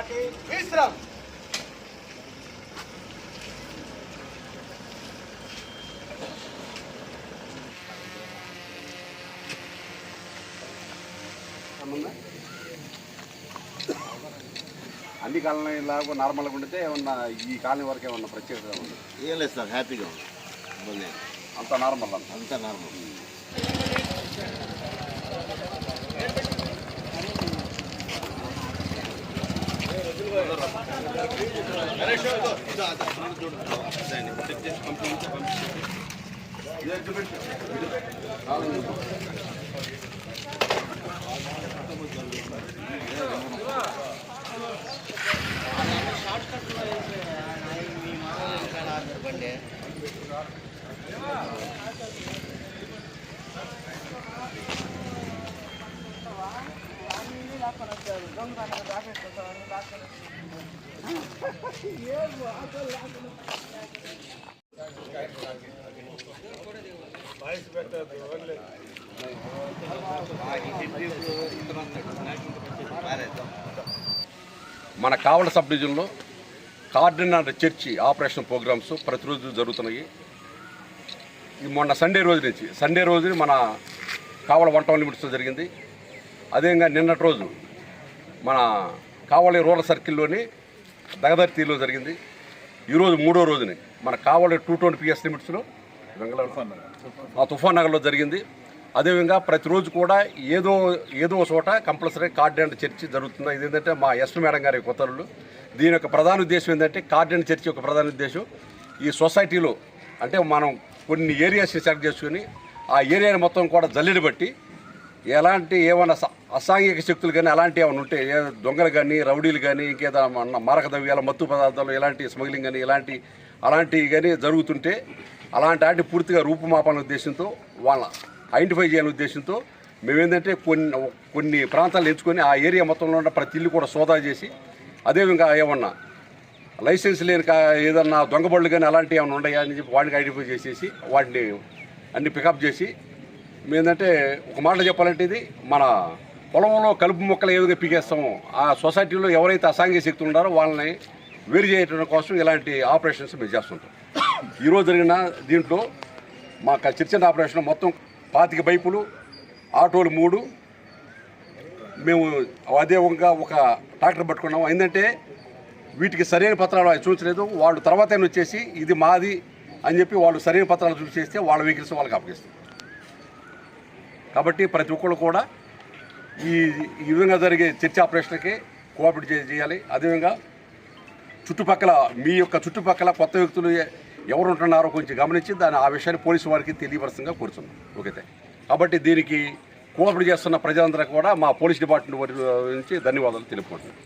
Rocky, Visram. అన్ని colony లాగా నార్మల్గా ఉండితే ఏమన్నా ఈ కాలనీ వరకు ఏమన్నా ప్రత్యేకత ఉంది? ఏం లేదు సార్, హ్యాపీగా ఉంది. అంతా నార్మల్ అంతా నార్మల్. మన కావల సబ్ డివిజన్లో కార్డినల్ చర్చి ఆపరేషన్ ప్రోగ్రామ్స్ ప్రతిరోజు జరుగుతున్నాయి. మొన్న సండే రోజు మన కావల 1 టౌన్ లిమిట్స్లో జరిగింది. అదేవిధంగా నిన్నటి రోజు మన కావలి రూరల్ సర్కిల్లోని దగదర్తిలో జరిగింది. ఈరోజు 3వ రోజుని మన కావలి 220 PS లిమిట్స్లో తుఫాన్ నగర్లో జరిగింది. అదేవిధంగా ప్రతిరోజు కూడా ఏదో చోట కంపల్సరీ కార్డినల్ చర్చి జరుగుతుంది. ఇదేంటంటే మా ఎస్పీ మేడం గారి కొత్తలు. దీని యొక్క ప్రధాన ఉద్దేశం ఏంటంటే కార్డినల్ చర్చి యొక్క ప్రధాన ఉద్దేశం ఈ సొసైటీలో అంటే మనం కొన్ని ఏరియాస్ని సెలెక్ట్ చేసుకుని ఆ ఏరియాని మొత్తం కూడా జల్లెడ బట్టి ఎలాంటి ఏమైనా అసాంఘిక శక్తులు కానీ అలాంటివి ఏమైనా ఉంటే దొంగలు కానీ రౌడీలు కానీ ఇంకేదైనా మారక ద్రవ్యాల మత్తు పదార్థాలు ఎలాంటి స్మగ్లింగ్ కానీ అలాంటివి కానీ జరుగుతుంటే అలాంటి పూర్తిగా రూపుమాపాలనే ఉద్దేశంతో వాళ్ళ ఐడెంటిఫై చేయాలనే ఉద్దేశంతో మేమేంటంటే కొన్ని ప్రాంతాలు ఎంచుకొని ఆ ఏరియా మొత్తంలో ఉన్న ప్రతి ఇల్లు కూడా సోదా చేసి అదేవిధంగా ఏమన్నా లైసెన్స్ లేని ఏదన్నా దొంగబళ్ళు కానీ అలాంటివి ఏమైనా ఉన్నాయా అని చెప్పి వాటిని ఐడెంటిఫై చేసేసి వాటిని అన్ని పికప్ చేసి మేందంటే ఒక మాటలో చెప్పాలంటే ఇది మన పొలంలో కలుపు మొక్కలు ఏ విధంగా పీకేస్తామో ఆ సొసైటీలో ఎవరైతే అసాంఘిక శక్తులు ఉన్నారో వాళ్ళని వేరు చేయడం కోసం ఇలాంటి ఆపరేషన్స్ మేము చేస్తుంటాం. ఈరోజు జరిగిన దీంట్లో మా చర్చన్ ఆపరేషన్ మొత్తం 25 బైపులు, ఆటోలు 3, మేము అదే ఒక ట్రాక్టర్ పట్టుకున్నాము. ఏంటంటే వీటికి సరైన పత్రాలు చూపించలేదు. వాళ్ళు తర్వాత వచ్చేసి ఇది మాది అని చెప్పి వాళ్ళు సరైన పత్రాలు చూసేస్తే వాళ్ళ వెహికల్స్ వాళ్ళకి అప్పగిస్తారు. కాబట్టి ప్రతి ఒక్కళ్ళు కూడా ఈ విధంగా జరిగే చర్చ ఆపరేషన్కి కోఆపరేట్ చేయాలి. అదేవిధంగా మీ యొక్క చుట్టుపక్కల కొత్త వ్యక్తులు ఎవరు ఉంటున్నారో కొంచెం గమనించి ఆ విషయాన్ని పోలీసు వారికి తెలియపరచంగా కోరుతున్నాం. ఓకే. కాబట్టి దీనికి కోఆపరేట్ చేస్తున్న ప్రజలందరూ కూడా మా పోలీస్ డిపార్ట్మెంట్ నుంచి ధన్యవాదాలు తెలుపుకుంటున్నాం.